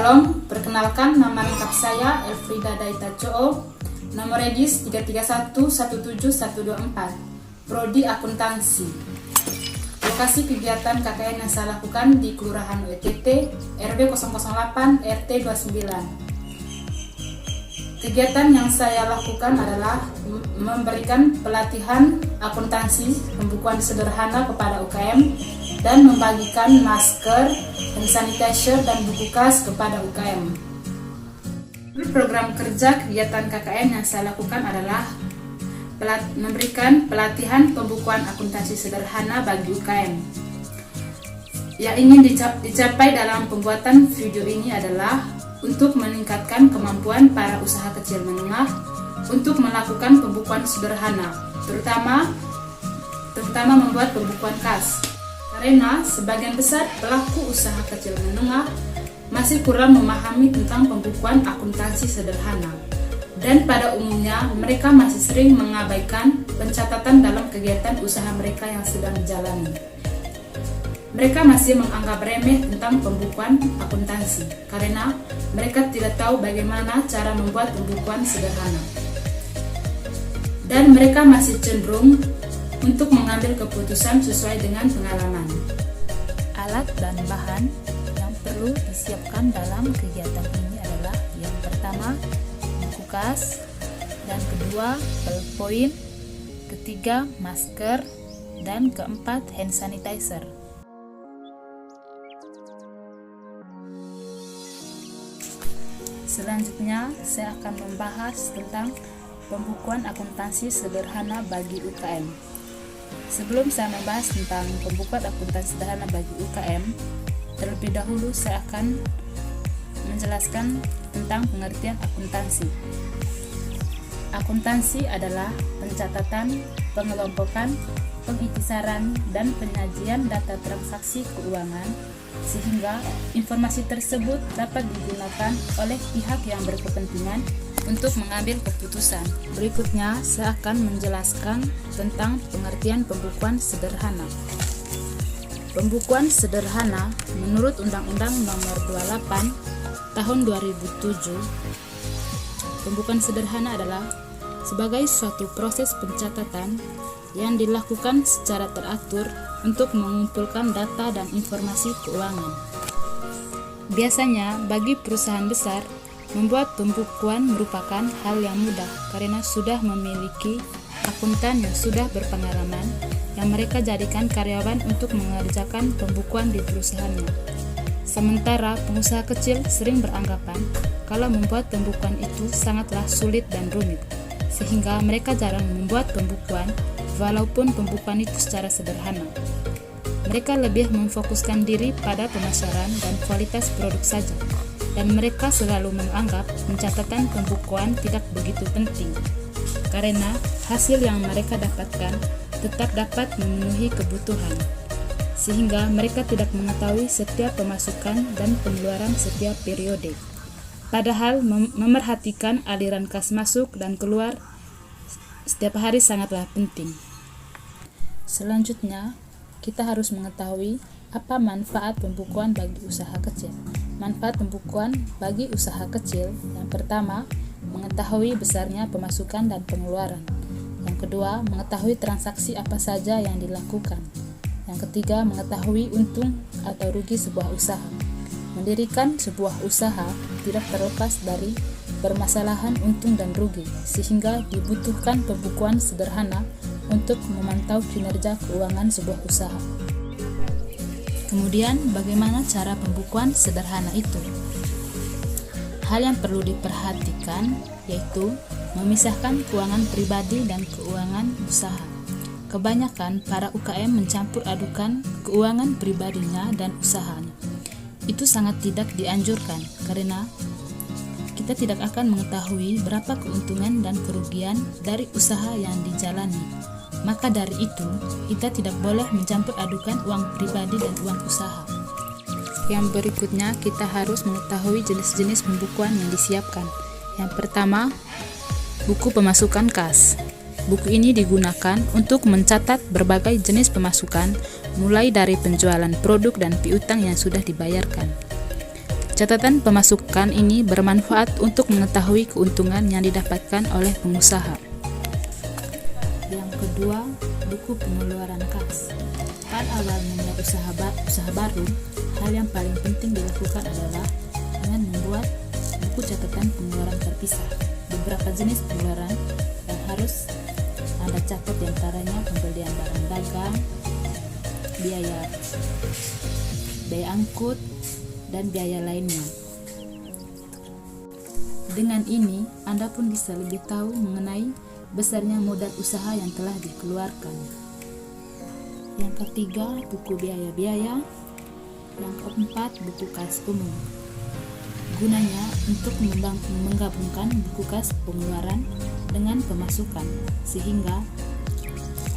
Shalom, perkenalkan nama lengkap saya Elfrida Daita Coo, nomor regis 331717124, Prodi Akuntansi. Lokasi kegiatan KKN yang saya lakukan di Kelurahan WTT, RW 008, RT 29. Kegiatan yang saya lakukan adalah memberikan pelatihan akuntansi pembukuan sederhana kepada UKM dan membagikan masker, hand sanitizer, dan buku kas kepada UKM. Program kerja kegiatan KKN yang saya lakukan adalah memberikan pelatihan pembukuan akuntansi sederhana bagi UKM. Yang ingin dicapai dalam pembuatan video ini adalah untuk meningkatkan kemampuan para usaha kecil menengah untuk melakukan pembukuan sederhana, terutama membuat pembukuan kas. Karena sebagian besar pelaku usaha kecil menengah masih kurang memahami tentang pembukuan akuntansi sederhana, dan pada umumnya mereka masih sering mengabaikan pencatatan dalam kegiatan usaha mereka yang sedang dijalani. Mereka masih menganggap remeh tentang pembukuan akuntansi karena mereka tidak tahu bagaimana cara membuat pembukuan sederhana, dan mereka masih cenderung untuk mengambil keputusan sesuai dengan pengalaman. Alat dan bahan yang perlu disiapkan dalam kegiatan ini adalah yang pertama buku kas, dan kedua PowerPoint, ketiga masker, dan keempat hand sanitizer. Selanjutnya saya akan membahas tentang pembukuan akuntansi sederhana bagi UKM. Sebelum saya membahas tentang pembukuan akuntansi sederhana bagi UKM, terlebih dahulu saya akan menjelaskan tentang pengertian akuntansi. Akuntansi adalah pencatatan, pengelompokan, pengiktisaran, dan penyajian data transaksi keuangan sehingga informasi tersebut dapat digunakan oleh pihak yang berkepentingan untuk mengambil keputusan. Berikutnya, saya akan menjelaskan tentang pengertian pembukuan sederhana. Pembukuan sederhana menurut Undang-Undang Nomor 28 Tahun 2007, pembukuan sederhana adalah sebagai suatu proses pencatatan yang dilakukan secara teratur untuk mengumpulkan data dan informasi keuangan. Biasanya, bagi perusahaan besar, membuat pembukuan merupakan hal yang mudah karena sudah memiliki akuntan yang sudah berpengalaman yang mereka jadikan karyawan untuk mengerjakan pembukuan di perusahaannya. Sementara pengusaha kecil sering beranggapan kalau membuat pembukuan itu sangatlah sulit dan rumit, sehingga mereka jarang membuat pembukuan walaupun pembukuan itu secara sederhana. Mereka lebih memfokuskan diri pada pemasaran dan kualitas produk saja, dan mereka selalu menganggap pencatatan pembukuan tidak begitu penting, karena hasil yang mereka dapatkan tetap dapat memenuhi kebutuhan, sehingga mereka tidak mengetahui setiap pemasukan dan pengeluaran setiap periode. Padahal memerhatikan aliran kas masuk dan keluar setiap hari sangatlah penting. Selanjutnya, kita harus mengetahui apa manfaat pembukuan bagi usaha kecil. Manfaat pembukuan bagi usaha kecil, yang pertama, mengetahui besarnya pemasukan dan pengeluaran. Yang kedua, mengetahui transaksi apa saja yang dilakukan. Yang ketiga, mengetahui untung atau rugi sebuah usaha. Mendirikan sebuah usaha tidak terlepas dari permasalahan untung dan rugi, sehingga dibutuhkan pembukuan sederhana untuk memantau kinerja keuangan sebuah usaha. Kemudian, bagaimana cara pembukuan sederhana itu? Hal yang perlu diperhatikan yaitu memisahkan keuangan pribadi dan keuangan usaha. Kebanyakan para UKM mencampur adukan keuangan pribadinya dan usahanya. Itu sangat tidak dianjurkan karena kita tidak akan mengetahui berapa keuntungan dan kerugian dari usaha yang dijalani. Maka dari itu, kita tidak boleh mencampur adukan uang pribadi dan uang usaha. Yang berikutnya, kita harus mengetahui jenis-jenis pembukuan yang disiapkan. Yang pertama, buku pemasukan kas. Buku ini digunakan untuk mencatat berbagai jenis pemasukan, mulai dari penjualan produk dan piutang yang sudah dibayarkan. Catatan pemasukan ini bermanfaat untuk mengetahui keuntungan yang didapatkan oleh pengusaha. Yang kedua, buku pengeluaran kas. Pada awal memulai usaha baru, hal yang paling penting dilakukan adalah dengan membuat buku catatan pengeluaran terpisah. Beberapa jenis pengeluaran yang harus Anda catat diantaranya pembelian barang dagang, biaya angkut, dan biaya lainnya. Dengan ini, Anda pun bisa lebih tahu mengenai besarnya modal usaha yang telah dikeluarkan. Yang ketiga, buku biaya-biaya. Yang keempat, buku kas umum. Gunanya untuk menggabungkan buku kas pengeluaran dengan pemasukan, sehingga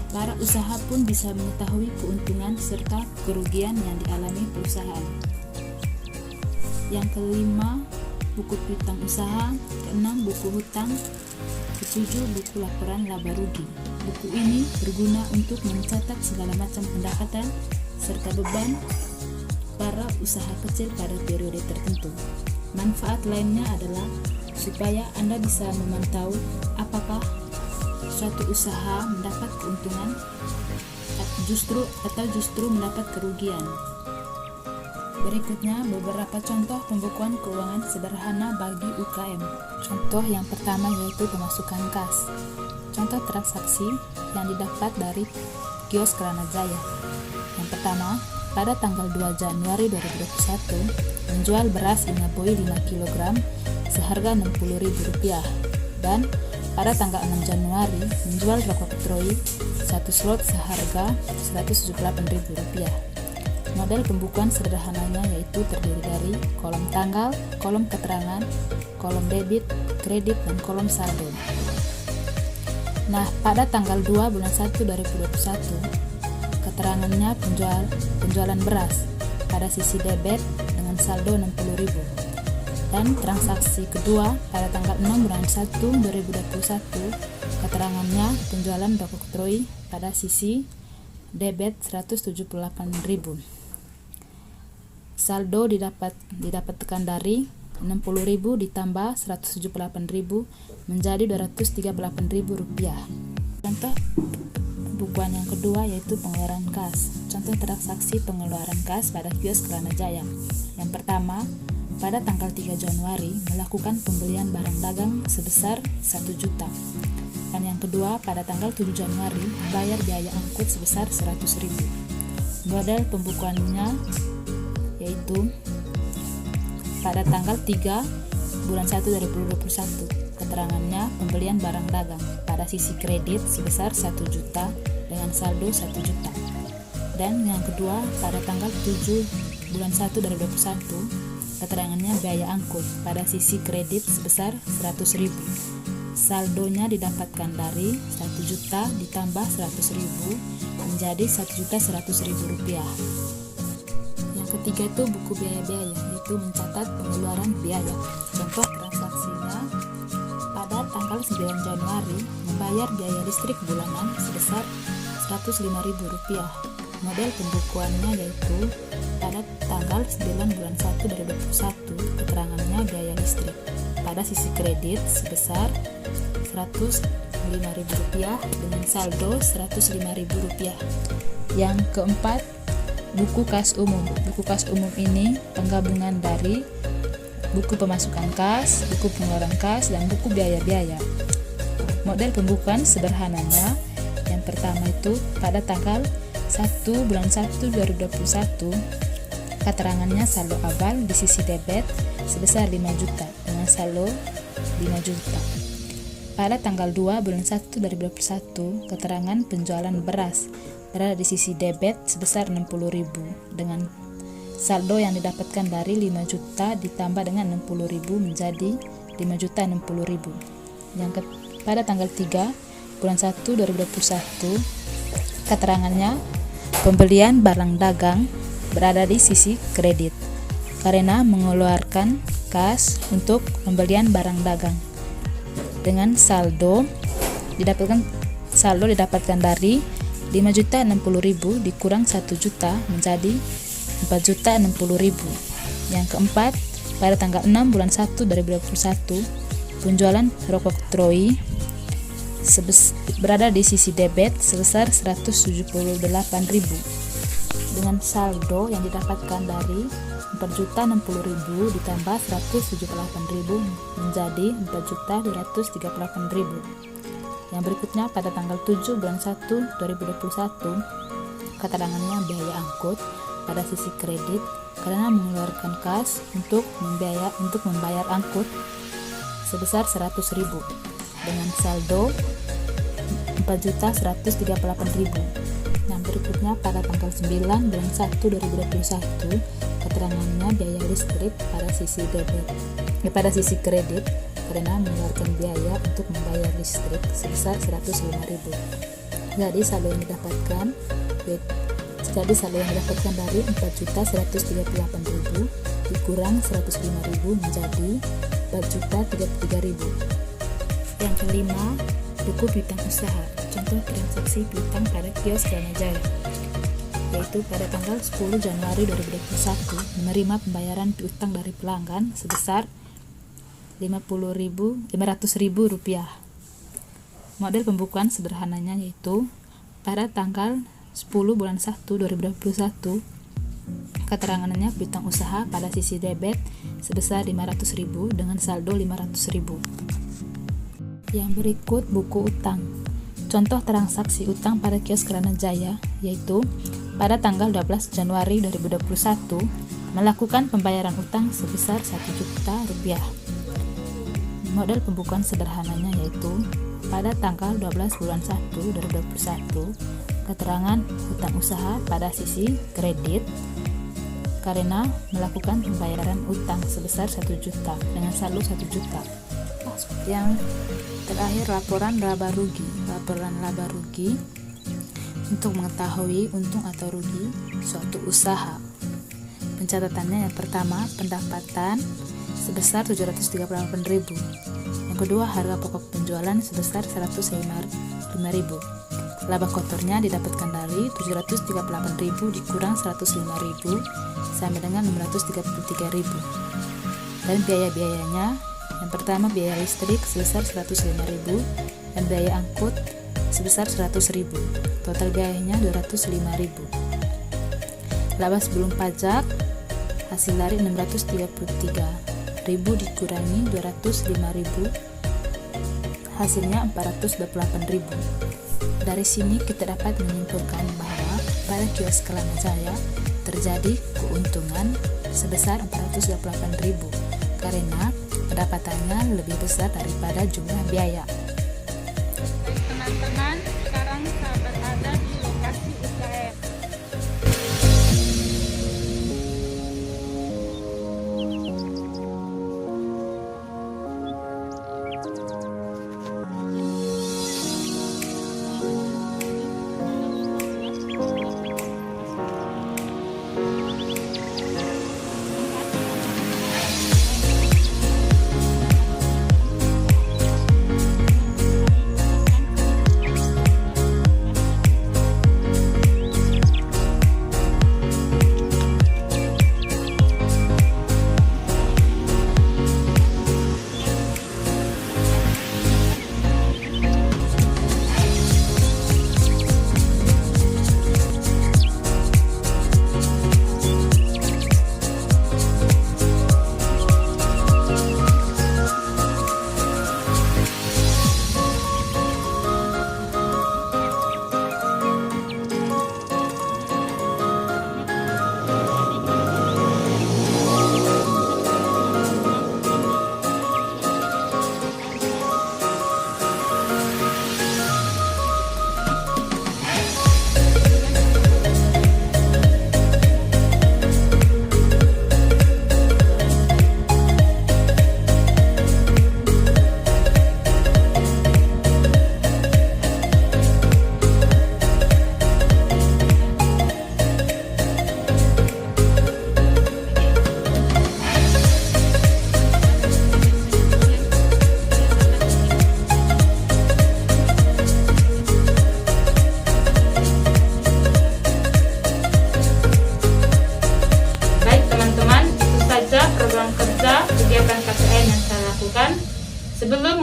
para usaha pun bisa mengetahui keuntungan serta kerugian yang dialami perusahaan. Yang kelima, buku piutang usaha. Keenam, buku hutang. Ketujuh, buku laporan laba rugi. Buku ini berguna untuk mencatat segala macam pendapatan serta beban para usaha kecil pada periode tertentu. Manfaat lainnya adalah supaya Anda bisa memantau apakah suatu usaha mendapat keuntungan atau justru mendapat kerugian. Berikutnya beberapa contoh pembukuan keuangan sederhana bagi UKM. Contoh yang pertama yaitu pemasukan kas. Contoh transaksi yang didapat dari kios Kranajaya. Yang pertama, pada tanggal 2 Januari 2021 menjual beras Inaboi 5 kg seharga Rp60.000 dan pada tanggal 6 Januari menjual rokok Troi 1 slot seharga Rp178.000. Model pembukuan sederhananya yaitu terdiri dari kolom tanggal, kolom keterangan, kolom debit, kredit, dan kolom saldo. Nah, pada tanggal 2 bulan 1 2021, keterangannya penjualan beras pada sisi debit dengan saldo Rp60.000. Dan transaksi kedua pada tanggal 6 bulan 1 2021, keterangannya penjualan rokok Troi pada sisi debit Rp178.000. Saldo didapatkan dari Rp60.000 ditambah Rp178.000 menjadi Rp238.000. Contoh pembukuan yang kedua yaitu pengeluaran kas. Contoh transaksi pengeluaran kas pada kios Kranajaya. Yang pertama, pada tanggal 3 Januari melakukan pembelian barang dagang sebesar 1 juta. Dan yang kedua, pada tanggal 7 Januari membayar biaya angkut sebesar 100.000. Model pembukuannya yaitu pada tanggal 3 bulan 1 2021, keterangannya pembelian barang dagang pada sisi kredit sebesar 1 juta dengan saldo 1 juta. Dan yang kedua, pada tanggal 7 bulan 1 2021, keterangannya biaya angkut pada sisi kredit sebesar 100.000. Saldonya didapatkan dari 1 juta ditambah 100.000 menjadi Rp1.100.000. Yang ketiga itu buku biaya-biaya, yaitu mencatat pengeluaran biaya. Contoh transaksinya pada tanggal 9 Januari membayar biaya listrik bulanan sebesar Rp105.000. Model pembukuannya yaitu pada tanggal 9 bulan 1 2021, keterangannya biaya listrik pada sisi kredit sebesar Rp105.000 dengan saldo Rp105.000. Yang keempat, buku kas umum. Buku kas umum ini penggabungan dari buku pemasukan kas, buku pengeluaran kas, dan buku biaya-biaya. Model pembukuan sederhananya yang pertama itu pada tanggal 1 bulan 1 2021, keterangannya saldo awal di sisi debit sebesar 5 juta dengan saldo 5 juta. Pada tanggal 2 bulan 1 2021, keterangan penjualan beras berada di sisi debit sebesar Rp60.000 dengan saldo yang didapatkan dari 5 juta ditambah dengan Rp60.000 menjadi Rp5.060.000. Pada tanggal 3 bulan 1 2021, keterangannya pembelian barang dagang berada di sisi kredit karena mengeluarkan kas untuk pembelian barang dagang dengan saldo didapatkan dari Rp5.060.000 dikurang 1 juta menjadi Rp4.060.000. Yang keempat, pada tanggal 6 bulan 1 2021 penjualan rokok Troi berada di sisi debit sebesar 178.000 dengan saldo yang didapatkan dari 4.060.000 ditambah 178.000 menjadi 4.238.000. Yang berikutnya pada tanggal 7 bulan 1 2021 keterangannya biaya angkut pada sisi kredit karena mengeluarkan kas untuk membayar angkut sebesar 100.000 dengan saldo 4.138.000. Yang berikutnya pada tanggal 9 bulan 1 2021 keterangannya biaya listrik pada sisi kredit karena mengeluarkan biaya untuk membayar listrik sebesar 105.000. Jadi saldo yang didapatkan dari 4.138.000 dikurang 105.000 menjadi 4.033.000. Yang kelima, buku piutang usaha. Contoh transaksi piutang pada kios Kelana Jaya, yaitu pada tanggal 10 Januari 2021 menerima pembayaran piutang dari pelanggan sebesar Rp500.000. Model pembukuan sederhananya yaitu pada tanggal 10 bulan 1 2021 keterangannya piutang usaha pada sisi debit sebesar Rp500.000 dengan saldo Rp500.000. Yang berikut buku utang. Contoh transaksi utang pada kios Kelana Jaya yaitu pada tanggal 12 Januari 2021 melakukan pembayaran utang sebesar Rp1 juta. Model pembukuan sederhananya yaitu pada tanggal 12 bulan 1 2021 keterangan utang usaha pada sisi kredit karena melakukan pembayaran utang sebesar 1 juta dengan saldo 1 juta. Yang terakhir laporan laba rugi. Laporan laba rugi untuk mengetahui untung atau rugi suatu usaha. Pencatatannya yang pertama pendapatan sebesar 738.000. Yang kedua harga pokok penjualan sebesar 105.000. Laba kotornya didapatkan dari 738.000 dikurang 105.000 sama dengan 633.000. Dan biaya-biayanya yang pertama biaya listrik sebesar 105.000 dan biaya angkut sebesar 100.000. Total biayanya 205.000. Laba sebelum pajak hasil dari 633.000 dikurangi 205.000 hasilnya 428.000. Dari sini kita dapat menyimpulkan bahwa pada kios Kelana Jaya terjadi keuntungan sebesar 428.000 karena pendapatannya lebih besar daripada jumlah biaya. Teman-teman, sekarang saya berada di lokasi UKM.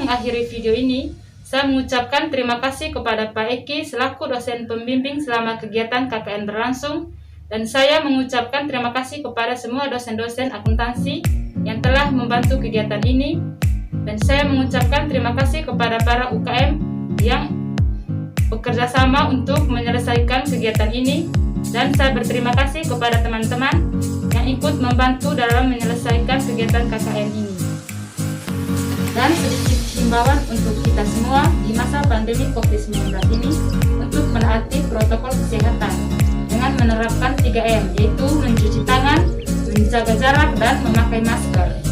mengakhiri video ini, saya mengucapkan terima kasih kepada Pak Eki selaku dosen pembimbing selama kegiatan KKN berlangsung, dan saya mengucapkan terima kasih kepada semua dosen-dosen akuntansi yang telah membantu kegiatan ini, dan saya mengucapkan terima kasih kepada para UKM yang bekerja sama untuk menyelesaikan kegiatan ini, dan saya berterima kasih kepada teman-teman yang ikut membantu dalam menyelesaikan kegiatan KKN ini. Dan sedikit himbauan untuk kita semua di masa pandemi COVID-19 ini untuk menaati protokol kesehatan dengan menerapkan 3M, yaitu mencuci tangan, menjaga jarak, dan memakai masker.